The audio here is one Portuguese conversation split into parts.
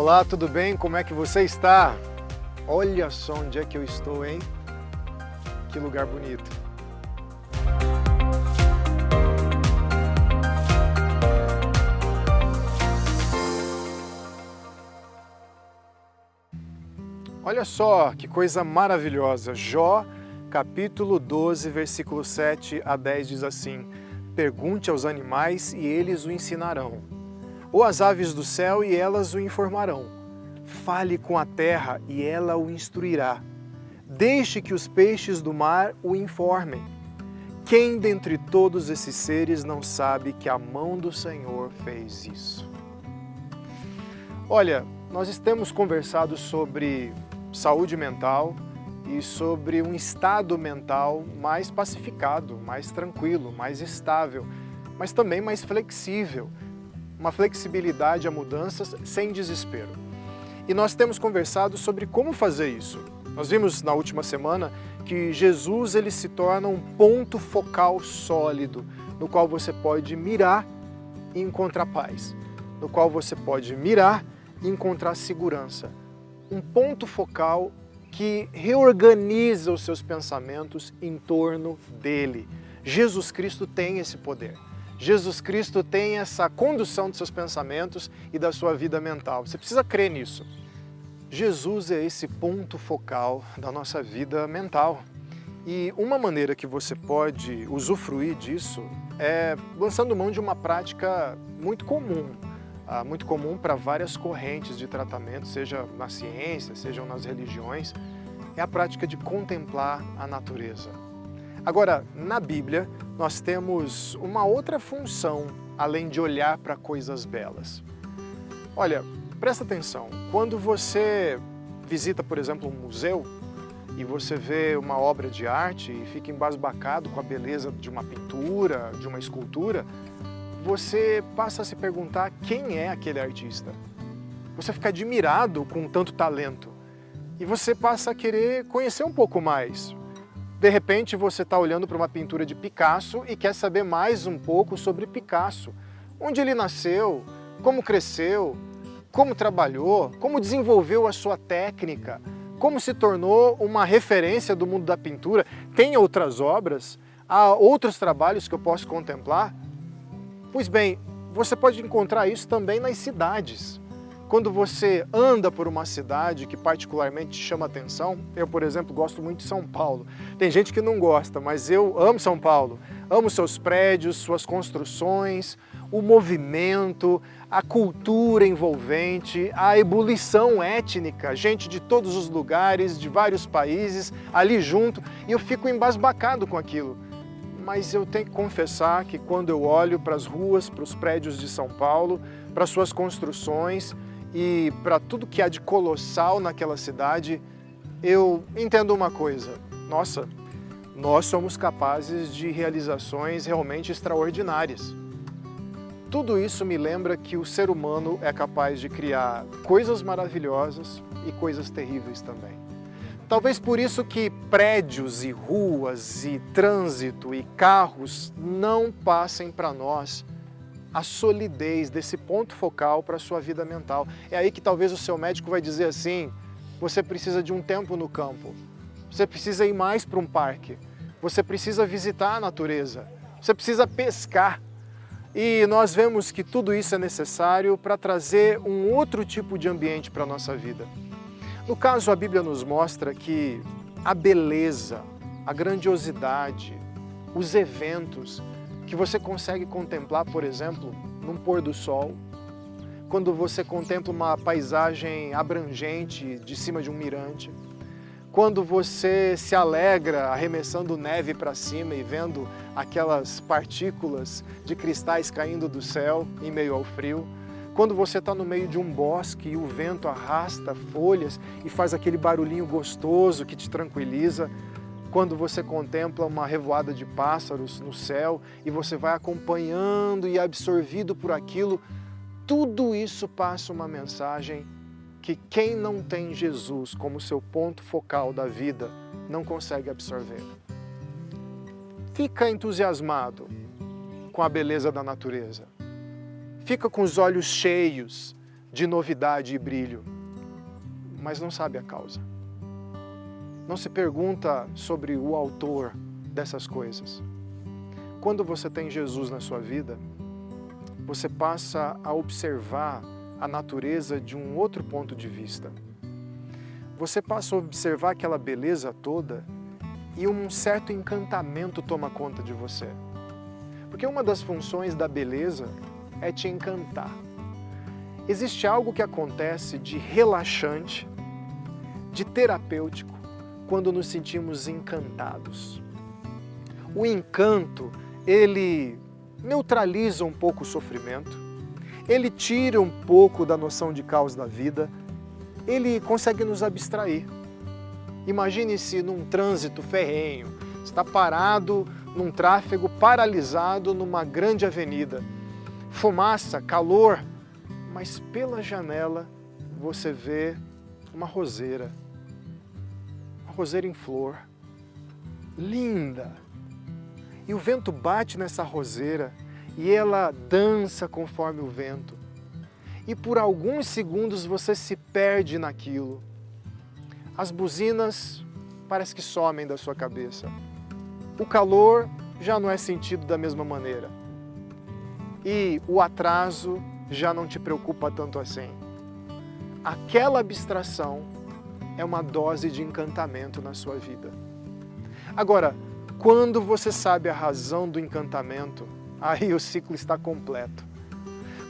Olá, tudo bem? Como é que você está? Olha só onde é que eu estou, hein? Que lugar bonito. Olha só que coisa maravilhosa. Jó, capítulo 12, versículo 7 a 10 diz assim: Pergunte aos animais e eles o ensinarão, ou às aves do céu e elas o informarão. Fale com a terra e ela o instruirá. Deixe que os peixes do mar o informem. Quem dentre todos esses seres não sabe que a mão do Senhor fez isso? Olha, nós temos conversado sobre saúde mental e sobre um estado mental mais pacificado, mais tranquilo, mais estável, mas também mais flexível. Uma flexibilidade a mudanças sem desespero. E nós temos conversado sobre como fazer isso. Nós vimos na última semana que Jesus ele se torna um ponto focal sólido, no qual você pode mirar e encontrar paz, no qual você pode mirar e encontrar segurança. Um ponto focal que reorganiza os seus pensamentos em torno dele. Jesus Cristo tem esse poder. Jesus Cristo tem essa condução dos seus pensamentos e da sua vida mental. Você precisa crer nisso. Jesus é esse ponto focal da nossa vida mental. E uma maneira que você pode usufruir disso é lançando mão de uma prática muito comum para várias correntes de tratamento, seja na ciência, seja nas religiões, é a prática de contemplar a natureza. Agora, na Bíblia, nós temos uma outra função, além de olhar para coisas belas. Olha, presta atenção, quando você visita, por exemplo, um museu, e você vê uma obra de arte e fica embasbacado com a beleza de uma pintura, de uma escultura, você passa a se perguntar quem é aquele artista. Você fica admirado com tanto talento e você passa a querer conhecer um pouco mais. De repente você está olhando para uma pintura de Picasso e quer saber mais um pouco sobre Picasso. Onde ele nasceu, como cresceu, como trabalhou, como desenvolveu a sua técnica, como se tornou uma referência do mundo da pintura. Tem outras obras? Há outros trabalhos que eu posso contemplar? Pois bem, você pode encontrar isso também nas cidades. Quando você anda por uma cidade que particularmente te chama a atenção, eu, por exemplo, gosto muito de São Paulo. Tem gente que não gosta, mas eu amo São Paulo. Amo seus prédios, suas construções, o movimento, a cultura envolvente, a ebulição étnica, gente de todos os lugares, de vários países, ali junto, e eu fico embasbacado com aquilo. Mas eu tenho que confessar que quando eu olho para as ruas, para os prédios de São Paulo, para suas construções e para tudo que há de colossal naquela cidade, eu entendo uma coisa: nossa, nós somos capazes de realizações realmente extraordinárias. Tudo isso me lembra que o ser humano é capaz de criar coisas maravilhosas e coisas terríveis também. Talvez por isso que prédios e ruas e trânsito e carros não passem para nós a solidez desse ponto focal para a sua vida mental. É aí que talvez o seu médico vai dizer assim: você precisa de um tempo no campo, você precisa ir mais para um parque, você precisa visitar a natureza, você precisa pescar. E nós vemos que tudo isso é necessário para trazer um outro tipo de ambiente para a nossa vida. No caso, a Bíblia nos mostra que a beleza, a grandiosidade, os eventos que você consegue contemplar, por exemplo, num pôr do sol, quando você contempla uma paisagem abrangente de cima de um mirante, quando você se alegra arremessando neve para cima e vendo aquelas partículas de cristais caindo do céu em meio ao frio, quando você está no meio de um bosque e o vento arrasta folhas e faz aquele barulhinho gostoso que te tranquiliza, quando você contempla uma revoada de pássaros no céu e você vai acompanhando e absorvido por aquilo, tudo isso passa uma mensagem que quem não tem Jesus como seu ponto focal da vida não consegue absorver. Fica entusiasmado com a beleza da natureza. Fica com os olhos cheios de novidade e brilho, mas não sabe a causa. Não se pergunta sobre o autor dessas coisas. Quando você tem Jesus na sua vida, você passa a observar a natureza de um outro ponto de vista. Você passa a observar aquela beleza toda e um certo encantamento toma conta de você. Porque uma das funções da beleza é te encantar. Existe algo que acontece de relaxante, de terapêutico, quando nos sentimos encantados. O encanto, ele neutraliza um pouco o sofrimento, ele tira um pouco da noção de caos da vida, ele consegue nos abstrair. Imagine-se num trânsito ferrenho, você está parado num tráfego paralisado numa grande avenida, fumaça, calor, mas pela janela você vê uma roseira em flor, linda. E o vento bate nessa roseira e ela dança conforme o vento. E por alguns segundos você se perde naquilo. As buzinas parece que somem da sua cabeça. O calor já não é sentido da mesma maneira. E o atraso já não te preocupa tanto assim. Aquela abstração é uma dose de encantamento na sua vida. Agora, quando você sabe a razão do encantamento, aí o ciclo está completo.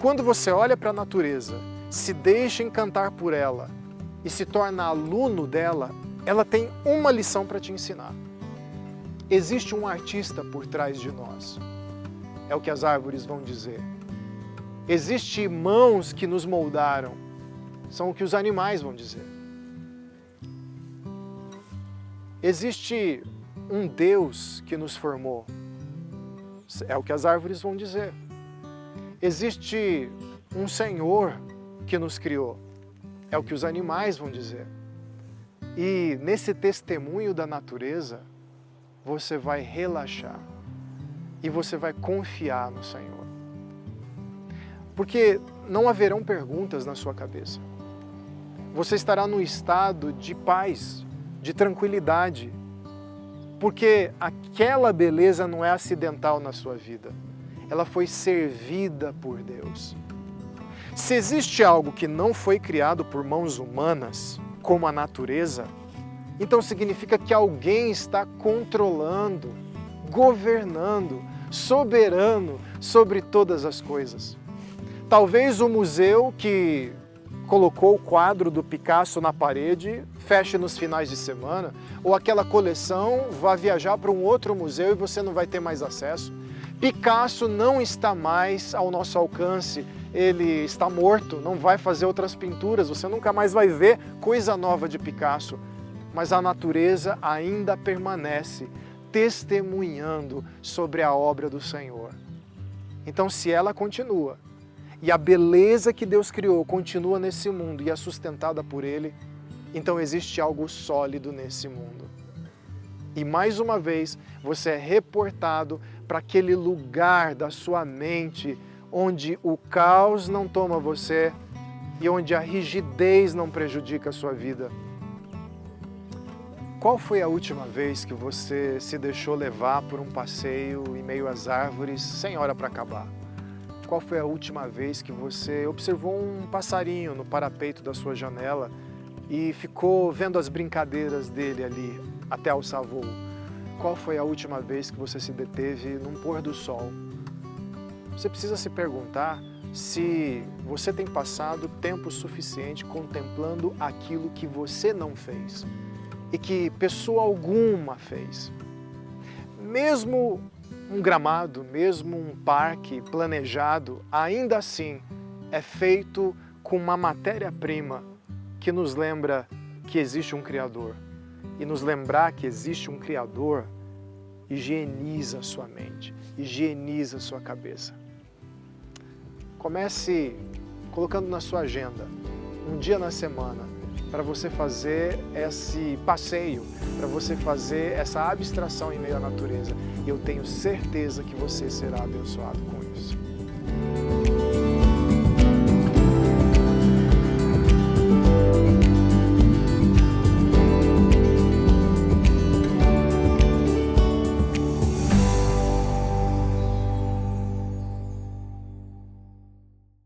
Quando você olha para a natureza, se deixa encantar por ela e se torna aluno dela, ela tem uma lição para te ensinar. Existe um artista por trás de nós. É o que as árvores vão dizer. Existem mãos que nos moldaram. São o que os animais vão dizer. Existe um Deus que nos formou. É o que as árvores vão dizer. Existe um Senhor que nos criou. É o que os animais vão dizer. E nesse testemunho da natureza, você vai relaxar e você vai confiar no Senhor. Porque não haverão perguntas na sua cabeça. Você estará num estado de paz, de tranquilidade, porque aquela beleza não é acidental na sua vida. Ela foi servida por Deus. Se existe algo que não foi criado por mãos humanas, como a natureza, então significa que alguém está controlando, governando, soberano sobre todas as coisas. Talvez o museu que colocou o quadro do Picasso na parede feche nos finais de semana, ou aquela coleção vá viajar para um outro museu e você não vai ter mais acesso. Picasso não está mais ao nosso alcance, ele está morto, não vai fazer outras pinturas, você nunca mais vai ver coisa nova de Picasso. Mas a natureza ainda permanece testemunhando sobre a obra do Senhor. Então, se ela continua, e a beleza que Deus criou continua nesse mundo e é sustentada por Ele, então existe algo sólido nesse mundo. E mais uma vez, você é reportado para aquele lugar da sua mente onde o caos não toma você e onde a rigidez não prejudica a sua vida. Qual foi a última vez que você se deixou levar por um passeio em meio às árvores sem hora para acabar? Qual foi a última vez que você observou um passarinho no parapeito da sua janela e ficou vendo as brincadeiras dele ali até alçar voo? Qual foi a última vez que você se deteve num pôr do sol? Você precisa se perguntar se você tem passado tempo suficiente contemplando aquilo que você não fez e que pessoa alguma fez. Mesmo um gramado, mesmo um parque planejado, ainda assim é feito com uma matéria-prima que nos lembra que existe um Criador. E nos lembrar que existe um Criador higieniza a sua mente, higieniza a sua cabeça. Comece colocando na sua agenda um dia na semana para você fazer esse passeio, para você fazer essa abstração em meio à natureza. E eu tenho certeza que você será abençoado com